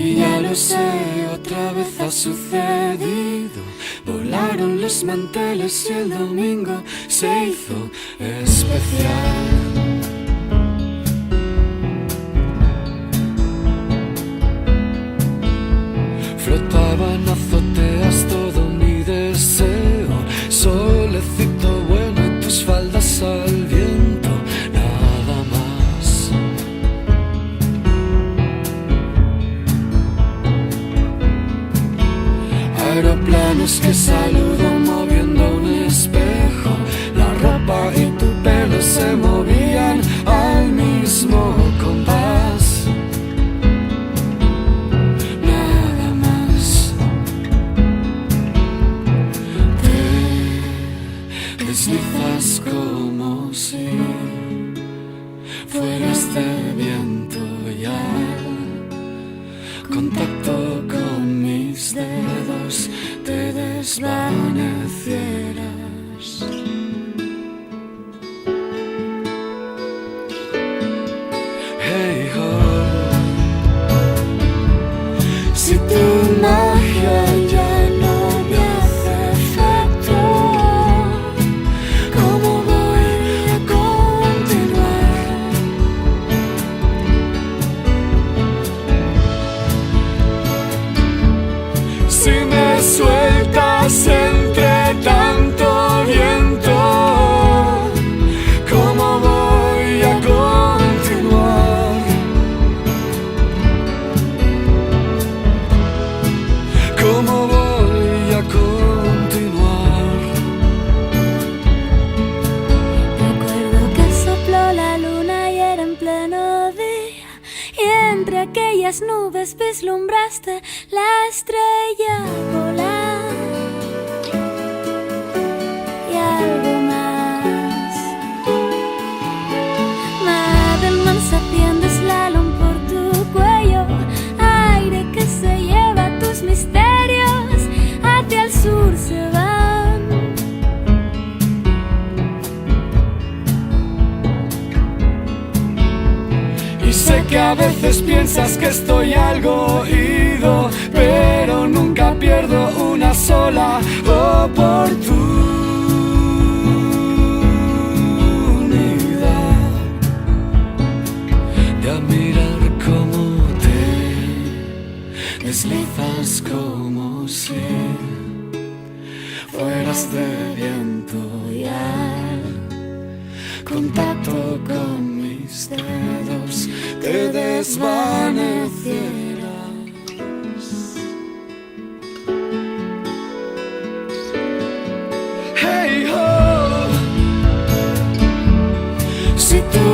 Y ya lo sé, otra vez ha sucedido. Volaron los manteles y el domingo se hizo especial. Flotaban azoteas todo mi deseo, solecito bueno y tus faldas al viento, nada más. Aeroplanos que saludan moviendo un espejo, la ropa y tu pelo se movían al mismo compás. Nada más. Te deslizas como si fueras de viento y al contacto con mis dedos te desvanecieras. Hey ho, si tu magia ya no me hace efecto, ¿cómo voy a continuar? Si me sueltas entre tanto viento, ¿cómo voy a continuar? ¿Cómo voy a continuar? Recuerdo que sopló la luna y era en pleno día, y entre aquellas nubes vislumbraste la estrella polar y algo más. Madelman se haciendo slalom por tu cuello, aire que se lleva tus misterios, hacia el sur se van. Y sé que a veces piensas que estoy algo ido, pero nunca pierdo una sola oportunidad de admirar cómo te deslizas como si fueras de viento y al contacto con mis dedos te desvanecieras. Hey ho, si tu